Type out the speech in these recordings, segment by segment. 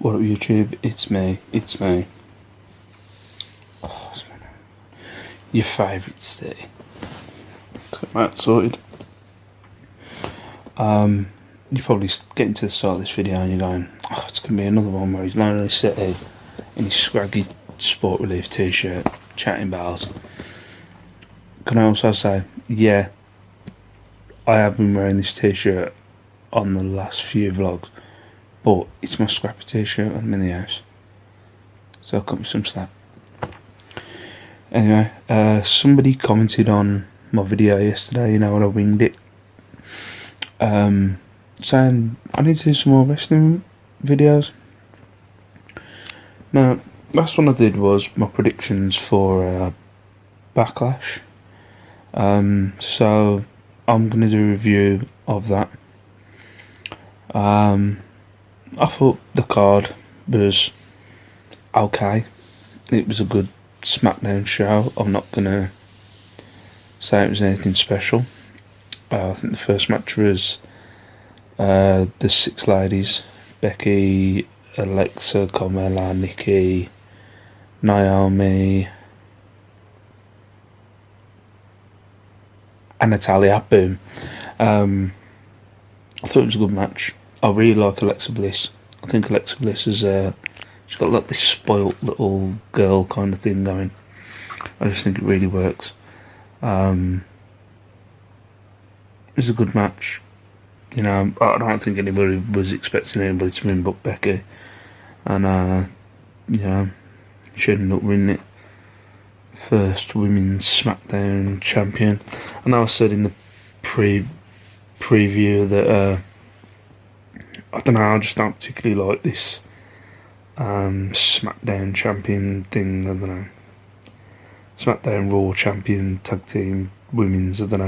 What up YouTube, it's me. Oh, your favourite city. Let's get that sorted. You're probably getting to the start of this video and you're going, oh, it's going to be another one where he's lonely sitting in his scraggy Sport Relief t-shirt, chatting bells. Can I also say, yeah, I have been wearing this t-shirt on the last few vlogs, but it's my scrappy t-shirt and I'm in the house, so I'll cut me some slack. Anyway, somebody commented on my video yesterday, when I winged it, saying I need to do some more wrestling videos. Now, last one I did was my predictions for Backlash, so I'm going to do a review of that. I thought the card was okay. It was a good Smackdown show. I'm not going to say it was anything special. I think the first match was the 6 ladies: Becky, Alexa, Carmella, Nikki, Naomi, and Natalia. Boom. I thought it was a good match. I really like Alexa Bliss. I think Alexa Bliss is she's got like this spoilt little girl kind of thing going. I just think it really works. It was a good match. I don't think anybody was expecting anybody to win but Becky, and she ended up winning it. First women's Smackdown champion. I know I said in the preview that I don't know, I just don't particularly like this Smackdown champion thing. I don't know, Smackdown Raw champion tag team women's. I don't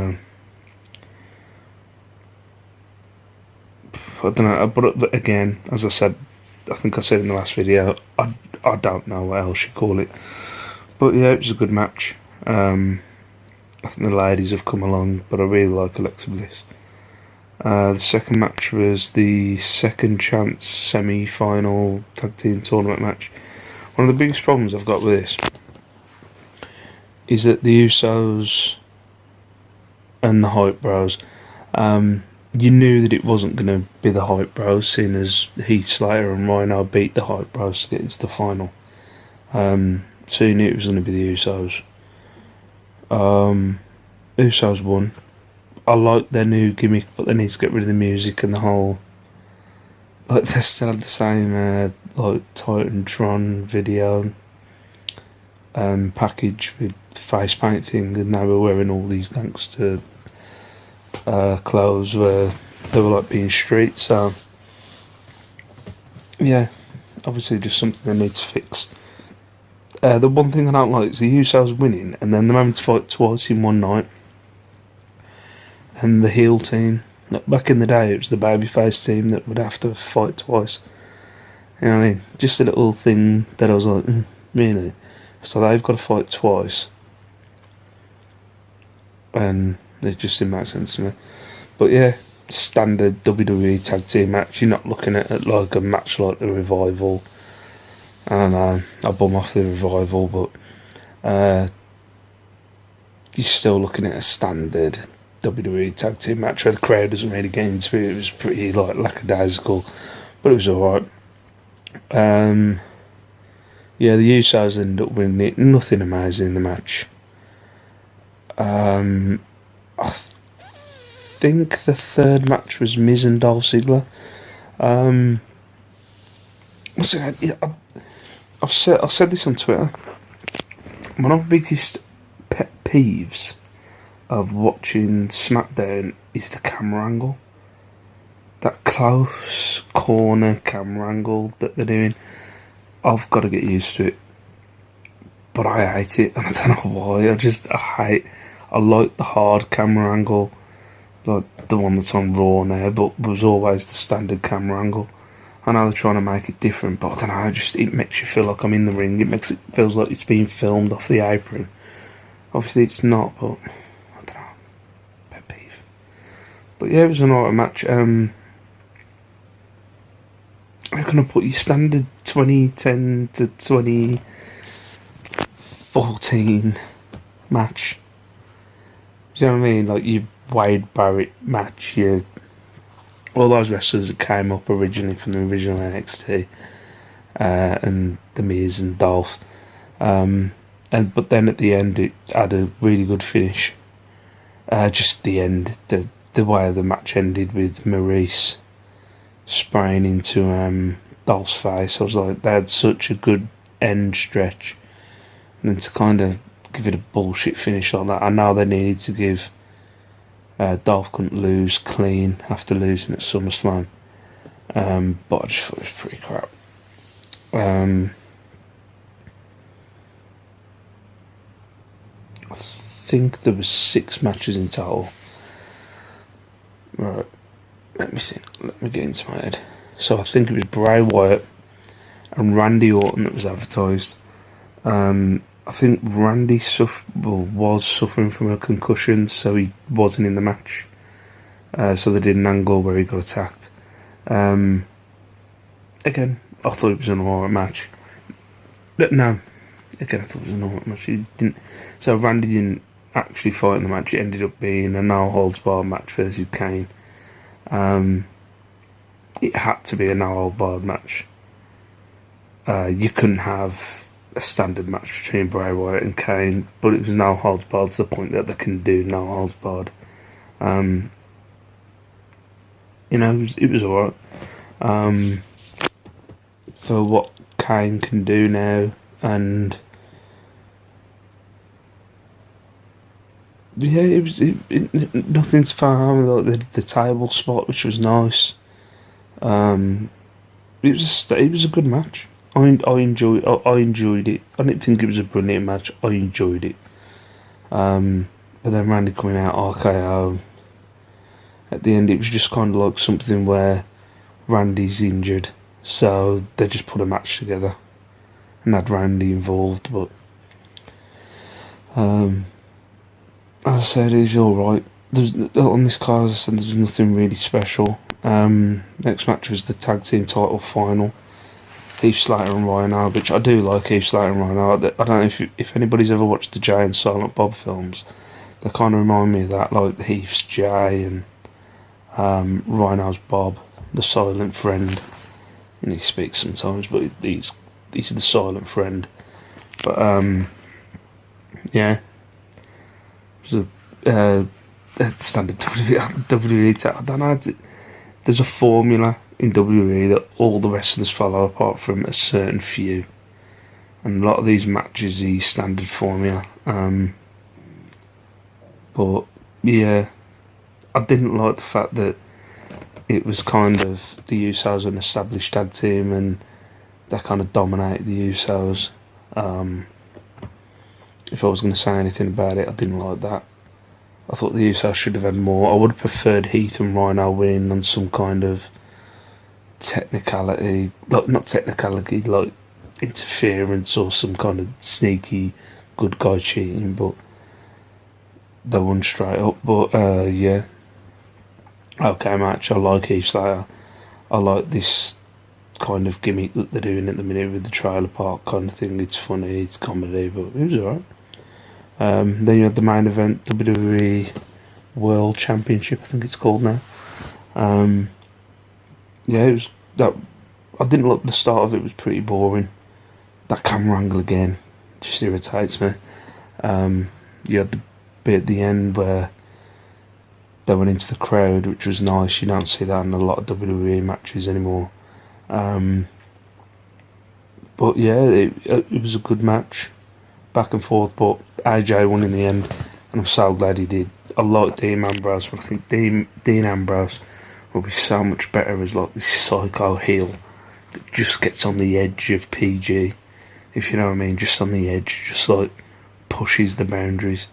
know, but again, as I said, I think I said in the last video, I don't know what else you call it. But yeah, it was a good match. I think the ladies have come along, but I really like Alexa Bliss. The second match was the second chance semi-final tag team tournament match. One of the biggest problems I've got with this is that the Usos and the Hype Bros, you knew that it wasn't going to be the Hype Bros, seeing as Heath Slater and Rhino beat the Hype Bros to get into the final. So you knew it was going to be the Usos. Usos won. I like their new gimmick, but they need to get rid of the music and the whole, like, they still have the same Titantron video package with face painting, and they were wearing all these gangster clothes where they were like being street. So yeah, obviously just something they need to fix. The one thing I don't like is the Usos winning and then them having to fight twice in one night. And the heel team, back in the day it was the babyface team that would have to fight twice. You know what I mean? Just a little thing that I was like, really? So they've got to fight twice. And it just didn't make sense to me. But yeah, standard WWE tag team match. You're not looking at like a match like the Revival. I don't know, I bum off the Revival, but you're still looking at a standard WWE tag team match where the crowd doesn't really get into it. It was pretty like lackadaisical, but it was alright. Yeah, the Usos ended up winning it. Nothing amazing in the match. I think the third match was Miz and Dolph Ziggler. I've said this on Twitter. One of the biggest pet peeves of watching Smackdown is the camera angle. That close corner camera angle that they're doing. I've got to get used to it, but I hate it, and I don't know why. I like the hard camera angle, like the one that's on Raw now, but was always the standard camera angle. I know they're trying to make it different, but I don't know, it makes you feel like I'm in the ring. It feels like it's being filmed off the apron. Obviously it's not, but I don't know. Pet peeve. But yeah, it was an alright match. Who can going to put your standard 2010 to 2014 match. Do you know what I mean? Like your Wade Barrett match, all those wrestlers that came up originally from the original NXT, and The Miz and Dolph. But then at the end it had a really good finish. Just the end, the way the match ended with Maurice spraying into Dolph's face. I was like, they had such a good end stretch, and then to kind of give it a bullshit finish like that. I know they needed to give Dolph couldn't lose clean after losing at SummerSlam, but I just thought it was pretty crap. I think there was 6 matches in total. Right, let me think. Let me get into my head. So I think it was Bray Wyatt and Randy Orton that was advertised. I think Randy was suffering from a concussion, so he wasn't in the match. So they did an angle where he got attacked. Again, I thought it was an alright match. But no, again, I thought it was an alright match. So Randy didn't actually fight in the match. It ended up being a no-holds-barred match versus Kane. It had to be a no-holds-barred match. You couldn't have a standard match between Bray Wyatt and Kane, but it was no-holds-barred to the point that they can do no-holds-barred. It was alright. For what Kane can do now, and yeah, nothing's far like the table spot, which was nice. It was a good match. I enjoyed it. I didn't think it was a brilliant match. I enjoyed it. But then Randy coming out RKO at the end, it was just kind of like something where Randy's injured, so they just put a match together and had Randy involved. But as I said, it's alright. On this card, as I said, there's nothing really special. Next match was the tag team title final. Heath Slater and Rhino, which I do like Heath Slater and Rhino. I don't know if anybody's ever watched the Jay and Silent Bob films. They kind of remind me of that, like Heath's Jay and Rhino's Bob, the silent friend. And he speaks sometimes, but he's the silent friend. But yeah, it was a standard WWE. I don't know. There's a formula in WWE that all the wrestlers follow, apart from a certain few, and a lot of these matches is standard formula. But yeah, I didn't like the fact that it was kind of the Usos an established tag team and they kind of dominated the Usos. If I was going to say anything about it, I didn't like that. I thought the Usos should have had more. I would have preferred Heath and Rhino winning on some kind of technicality, like not technicality, like interference or some kind of sneaky good guy cheating, but they won straight up. But yeah, okay match. I like Heath Slater. I like this kind of gimmick that they're doing at the minute with the trailer park kind of thing. It's funny, it's comedy, but it was alright. Then you had the main event, WWE World Championship, I think it's called now. Yeah, it was that. I didn't like the start of it. Was pretty boring. That camera angle again just irritates me. You had the bit at the end where they went into the crowd, which was nice. You don't see that in a lot of WWE matches anymore. But yeah, it was a good match, back and forth. But AJ won in the end, and I'm so glad he did. I like Dean Ambrose, but I think Dean Ambrose will be so much better as like this psycho heel that just gets on the edge of PG, if you know what I mean, just on the edge, just like pushes the boundaries.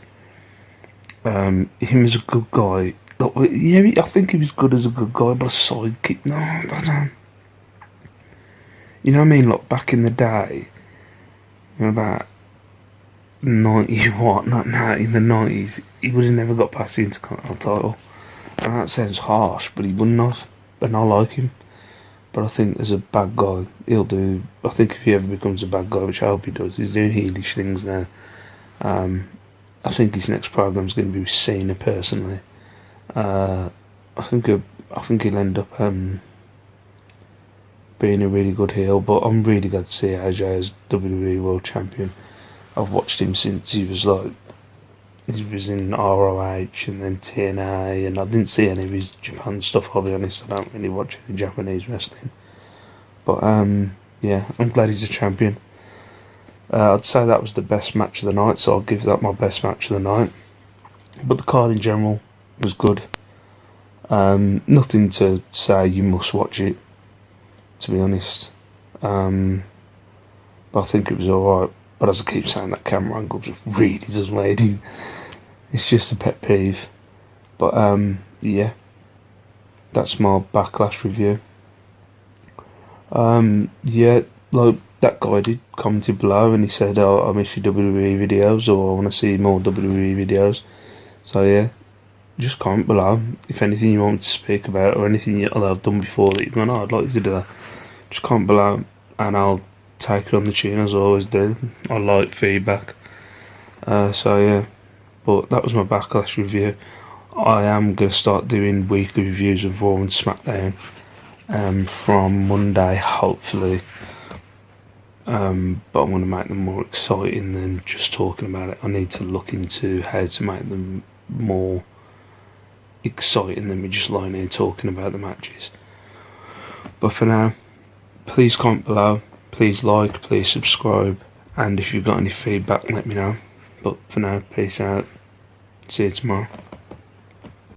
Him as a good guy, like, yeah, I think he was good as a good guy, but a sidekick, no, I don't. You know what I mean? Like back in the day, you know, about 90 what? Not in the 90s, he would have never got past the Intercontinental title. And that sounds harsh, but he wouldn't have. And I like him. But I think as a bad guy, he'll do. I think if he ever becomes a bad guy, which I hope he does, he's doing heelish things now. I think his next program's going to be with Cena personally. I think he'll end up being a really good heel. But I'm really glad to see AJ as WWE World Champion. I've watched him since he was in ROH and then TNA, and I didn't see any of his Japan stuff. I'll be honest, I don't really watch any Japanese wrestling. But yeah, I'm glad he's a champion. I'd say that was the best match of the night, so I'll give that my best match of the night. But the card in general was good. Nothing to say you must watch it, to be honest. But I think it was alright. But as I keep saying, that camera angle just really doesn't let it in. It's just a pet peeve. But yeah, that's my Backlash review. Yeah, like that guy did comment below and he said, "Oh, I miss your WWE videos," or "I want to see more WWE videos." So yeah, just comment below if anything you want me to speak about or anything I've done before that you've gone, "Oh, I'd like you to do that." Just comment below and I'll take it on the chin as I always do. I like feedback. So yeah, but that was my Backlash review. I am going to start doing weekly reviews of Raw and Smackdown from Monday, hopefully. But I'm going to make them more exciting than just talking about it. I need to look into how to make them more exciting than me just lying here talking about the matches. But for now, please comment below, please like, please subscribe, and if you've got any feedback, let me know. But for now, peace out. See you tomorrow.